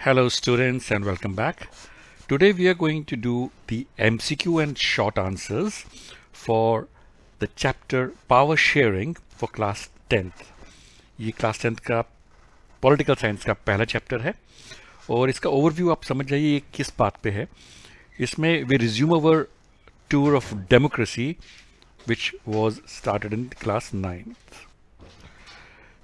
Hello students and welcome back. Today we are going to do the MCQ and short answers for the chapter Power Sharing for class 10th. ये class 10th का Political Science का पहला chapter है और इसका overview आप समझ जाइए ये किस बात पे है. इसमें we resume our tour of democracy which was started in class 9th.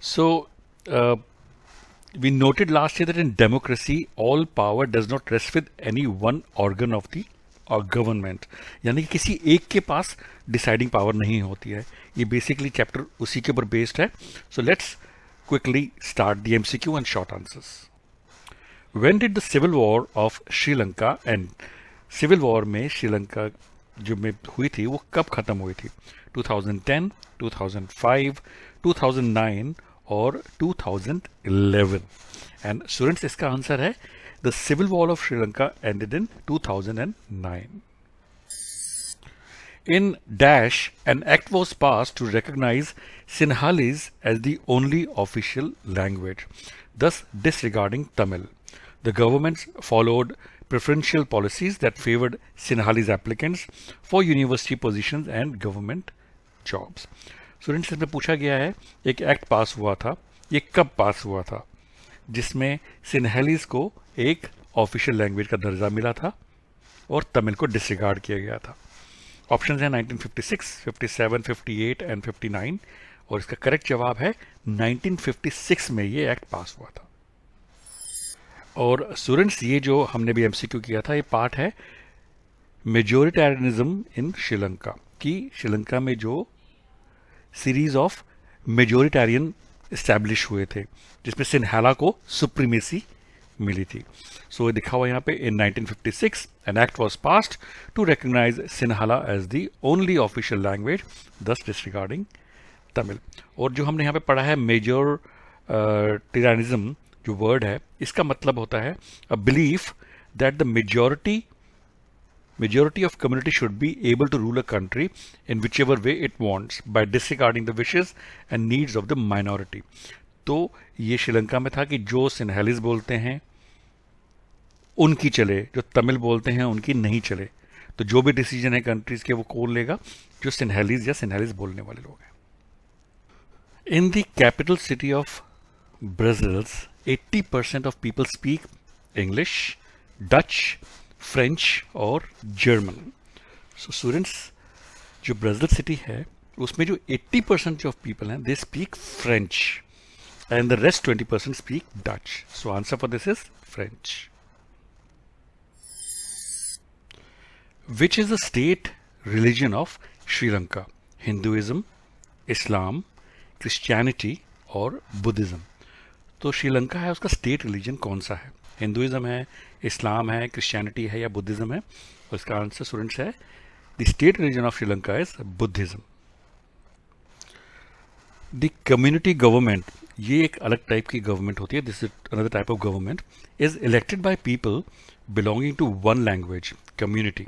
So we noted last year that in democracy all power does not rest with any one organ of the government. यानी कि किसी एक के पास deciding power नहीं होती है. ये basically chapter उसी के ऊपर बेस्ड है. So let's quickly start the MCQ and short answers. When did the civil war of Sri Lanka end? Civil war में श्रीलंका जो में हुई थी वो कब खत्म हुई थी? 2010, 2005, 2009 और 2011. एंड स्टूडेंट्स इसका आंसर है the civil war of Sri Lanka ended in 2009. In dash, an act was passed to recognize Sinhalese as the only official language, thus disregarding Tamil. The government followed preferential policies that favored Sinhalese applicants for university positions and government jobs. Students इसमें पूछा गया है एक act पास हुआ था, ये कब पास हुआ था जिसमें सिन्हालीज को एक ऑफिशियल लैंग्वेज का दर्जा मिला था और तमिल को डिसरिगार्ड किया गया था. ऑप्शंस हैं 1956, 57, 58 एंड 59 और इसका करेक्ट जवाब है 1956 में ये एक्ट पास हुआ था. और स्टूडेंट्स ये जो हमने भी एमसीक्यू किया था ये पार्ट है मेजोरिटेरियनिज्म इन श्रीलंका की. श्रीलंका में जो सीरीज ऑफ मेजोरिटेरियन इस्टेब्लिश हुए थे जिसमें सिन्हाला को सुप्रीमेसी मिली थी. सो दिखा हुआ यहाँ पे in 1956 an act was passed to recognise Sinhala as the only official language thus disregarding Tamil. और जो हमने यहाँ पे पढ़ा है मेजर टिरानिज्म जो वर्ड है इसका मतलब होता है a belief that the majority of community should be able to rule a country in whichever way it wants by disregarding the wishes and needs of the minority. तो ये श्रीलंका में था कि जो सिन्हालीज बोलते हैं उनकी चले, जो तमिल बोलते हैं उनकी नहीं चले. तो जो भी डिसीजन है कंट्रीज के वो कौन लेगा? जो सिन्हालीज या सिन्हालीज बोलने वाले लोग हैं. In the capital city of Brazil's 80% of people speak English, Dutch, French और जर्मन. सो स्टूडेंट्स जो ब्राजील सिटी है उसमें जो 80% जो पीपल हैं they speak French and the rest 20% speak Dutch. So answer for this is French. Which is the state religion of Sri Lanka? Hinduism, Islam, Christianity और Buddhism. तो श्रीलंका है उसका स्टेट रिलीजन कौन सा है? हिंदुइज्म है, इस्लाम है, क्रिश्चियनिटी है या बुद्धिज्म है? और इसका आंसर स्टूडेंट्स है the state religion of Sri Lanka is Buddhism. The community government, ये एक अलग टाइप की गवर्नमेंट होती है. This is another type of government. Is elected by people belonging to one language community,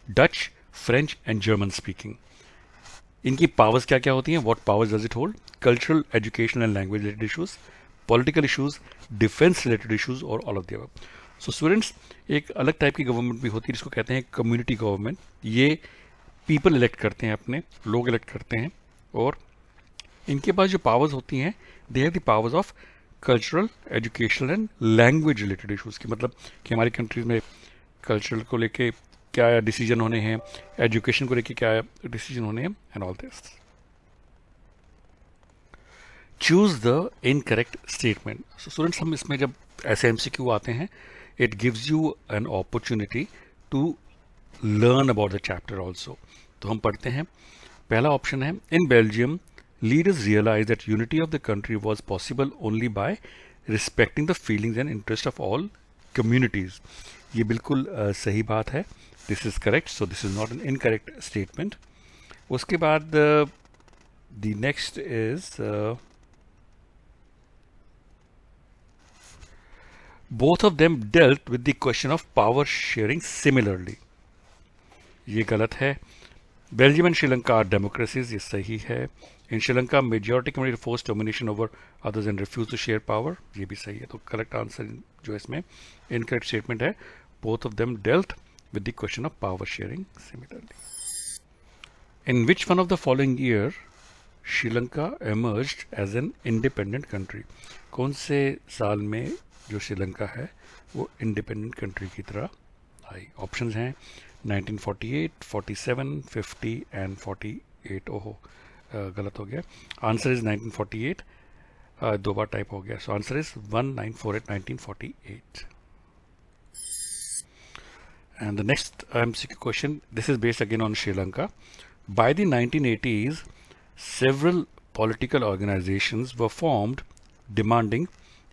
Dutch, French and German speaking. इनकी powers क्या क्या होती हैं? What powers does it hold? Cultural, educational and language related issues, political issues, defence related issues और all of the above. So students एक अलग type की government भी होती है जिसको कहते हैं कम्युनिटी गवर्नमेंट. ये पीपल इलेक्ट करते हैं, अपने लोग इलेक्ट करते हैं और इनके पास जो पावर्स होती हैं they have the powers of cultural, educational and language related issues की. मतलब कि हमारी कंट्रीज में कल्चरल को लेके क्या डिसीजन होने हैं, एजुकेशन को लेके क्या डिसीजन होने हैं and all this. Choose the incorrect statement. So students हम इसमें जब ऐसे एमसीक्यू आते हैं it gives you an opportunity to learn about the chapter also. तो हम पढ़ते हैं. पहला ऑप्शन है in Belgium leaders realise that unity of the country was possible only by respecting the feelings and interest of all communities. ये बिल्कुल सही बात है. This is correct. So this is not an incorrect statement. उसके बाद the next is both of them dealt with the question of power sharing similarly. ये गलत है. Belgium and Sri Lanka are democracies, ये सही है. In Sri Lanka, majority community forced domination over others and refused to share power, ये भी सही है. तो correct answer जो इसमें incorrect statement है, both of them dealt with the question of power sharing similarly. In which one of the following year Sri Lanka emerged as an independent country? कौन से साल में जो श्रीलंका है वो इंडिपेंडेंट कंट्री की तरह आई? ऑप्शंस हैं 1948, 47, 50 एंड 48. ओहो, गलत हो गया. Answer is 1948. दो बार टाइप हो गया. सो answer is 1948, 1948. And the next MCQ question, this is based again on Sri Lanka. By the 1980s, several political organizations were formed demanding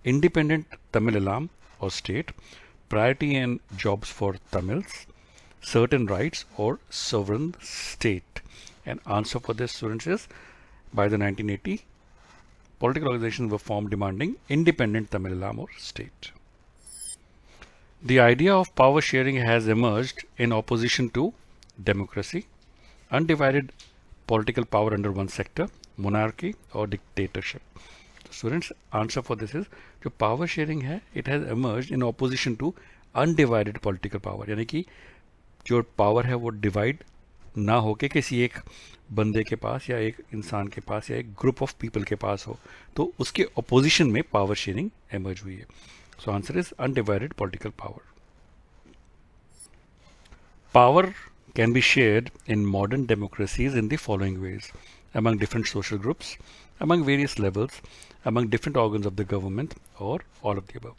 independent Tamilalam or state, priority and jobs for Tamils, certain rights or sovereign state. And answer for this, students, is by the 1980, political organizations were formed demanding independent Tamilalam or state. The idea of power sharing has emerged in opposition to democracy, undivided political power under one sector, monarchy or dictatorship. So students, answer for this is जो power sharing है, it has emerged in opposition to undivided political power. यानी कि जो power है वो divide ना होके किसी एक बंदे के पास या एक इंसान के पास या एक group of people के पास हो, तो उसके opposition में power sharing emerge हुई है. So answer is undivided political power. Power can be shared in modern democracies in the following ways: among different social groups, among various levels, among different organs of the government, or all of the above.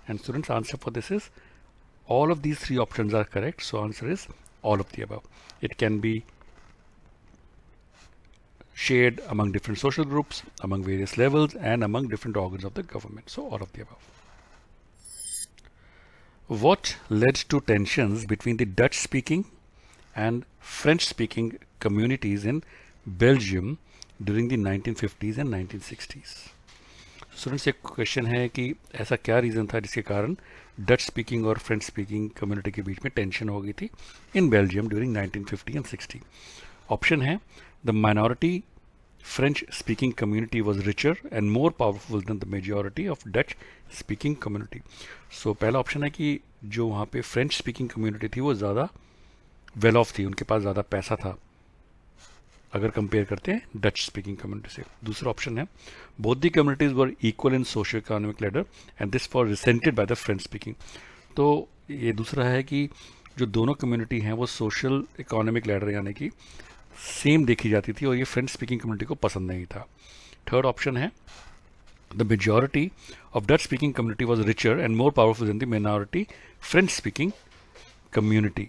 And students, answer for this is all of these three options are correct. So answer is all of the above. It can be shared among different social groups, among various levels, and among different organs of the government. So all of the above. What led to tensions between the Dutch-speaking and French-speaking communities in Belgium during the 1950s and 1960s? Students, एक question है कि ऐसा क्या reason था जिसके कारण Dutch speaking और French speaking community के बीच में टेंशन हो गई थी in Belgium during 1950 and 60? Option है the minority French speaking community was richer and more powerful than the majority of Dutch speaking community. So पहला ऑप्शन है कि जो वहाँ पे फ्रेंच स्पीकिंग कम्युनिटी थी वो ज़्यादा वेल ऑफ थी, उनके पास ज़्यादा पैसा था अगर कंपेयर करते हैं डच स्पीकिंग कम्युनिटी से. दूसरा ऑप्शन है both the communities were equal in socio economic ladder and this for resented by the French speaking. तो ये दूसरा है कि जो दोनों कम्युनिटी हैं वो सोशल इकोनॉमिक लेडर यानी कि सेम देखी जाती थी और ये फ्रेंच स्पीकिंग कम्युनिटी को पसंद नहीं था. थर्ड ऑप्शन है the majority of Dutch speaking community was richer and more powerful than the minority French speaking community.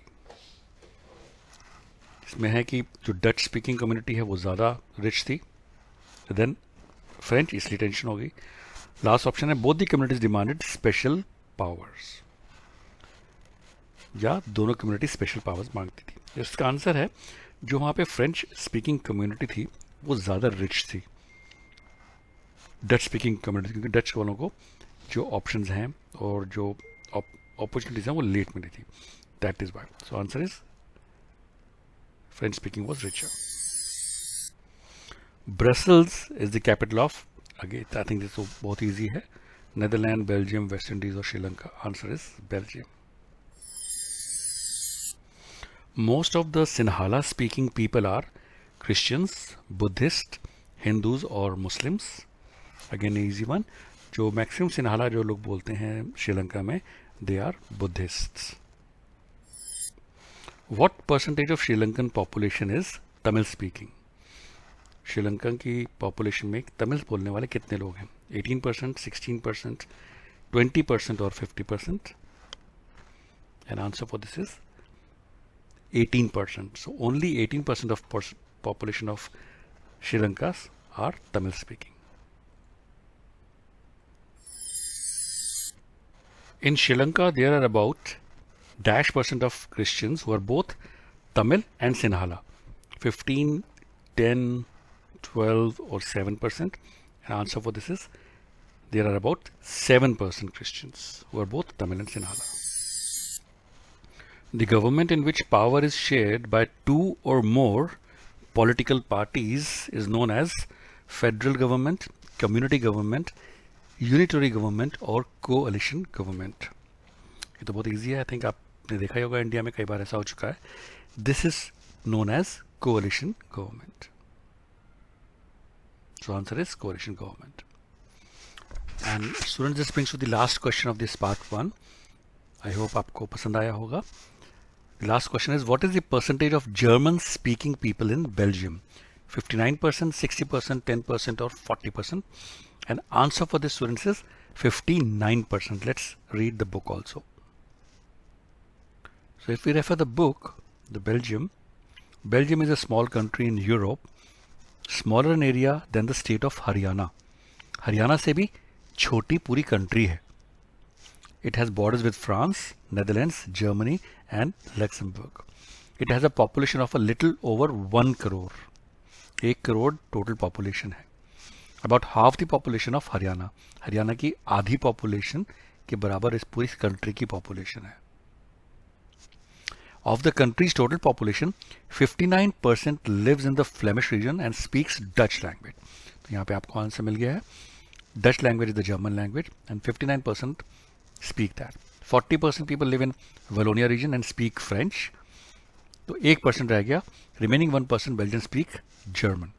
इसमें है कि जो डच स्पीकिंग कम्युनिटी है वो ज़्यादा रिच थी देन फ्रेंच, इसलिए टेंशन हो गई. लास्ट ऑप्शन है both the communities demanded special powers, या दोनों कम्युनिटी स्पेशल पावर्स मांगती थी. इसका आंसर है जो वहाँ पे फ्रेंच स्पीकिंग कम्युनिटी थी वो ज़्यादा रिच थी डच स्पीकिंग कम्युनिटी, क्योंकि डच वालों को जो ऑप्शंस हैं और जो अपॉर्चुनिटीज़ हैं वो लेट मिली थी. That is why. So answer is French speaking was richer. Brussels is the capital of, again I think this बहुत ईजी है, नेदरलैंड, बेल्जियम, वेस्ट इंडीज और Sri Lanka. Answer is Belgium. Most of the Sinhala speaking people are Christians, Buddhists, Hindus और Muslims. Again easy one. जो maximum Sinhala जो लोग बोलते हैं श्रीलंका में they are Buddhists. What percentage of Sri Lankan population is Tamil speaking? Sri Lanka की population में तमिल बोलने वाले कितने लोग हैं? 18%, 16%, 20% और 50%. And answer for this is 18%. So only 18% of population of Sri Lanka are Tamil speaking. In Sri Lanka, there are about -% of Christians who are both Tamil and Sinhala. 15, 10, 12 or 7%. And answer for this is there are about 7% Christians who are both Tamil and Sinhala. The government in which power is shared by two or more political parties is known as federal government, community government, unitary government और coalition government. ये तो बहुत easy है. I think आपने देखा ही होगा India में कई बार ऐसा हो चुका है. This is known as coalition government. So answer is coalition government. And students, this brings to the last question of this part 1. I hope आपको पसंद आया होगा. The last question is, what is the percentage of German speaking people in Belgium? 59%, 60%, 10% or 40%? And answer for this, students, is 59%. Let's read the book also. So if we refer the book, Belgium is a small country in Europe, smaller in area than the state of Haryana. Haryana से भी छोटी पूरी country है. It has borders with France, Netherlands, Germany and Luxembourg. It has a population of a little over 1 crore. 1 crore total population है. About half the population of Haryana. Haryana की आधी population के बराबर इस पूरी country की population है. Of the country's total population, 59% lives in the Flemish region and speaks Dutch language. तो यहाँ पे आपको आंसर मिल गया है. Dutch language is the German language and 59% speak that. 40% people live in Wallonia region and speak French. तो 1% रह गया. Remaining 1% Belgians speak German.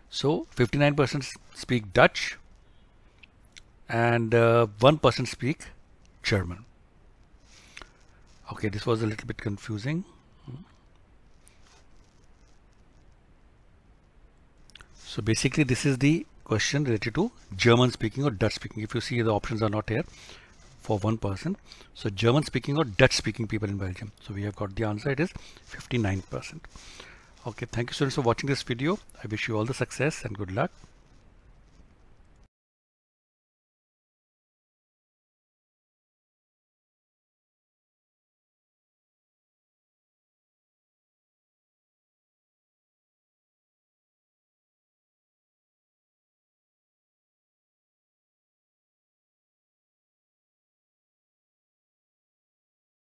So 59% speak Dutch and 1% speak German. Okay, this was a little bit confusing. So basically this is the question related to German speaking or Dutch speaking. If you see, the options are not here for 1%. So German speaking or Dutch speaking people in Belgium. So we have got the answer. It is 59%. Okay, thank you students for watching this video. I wish you all the success and good luck.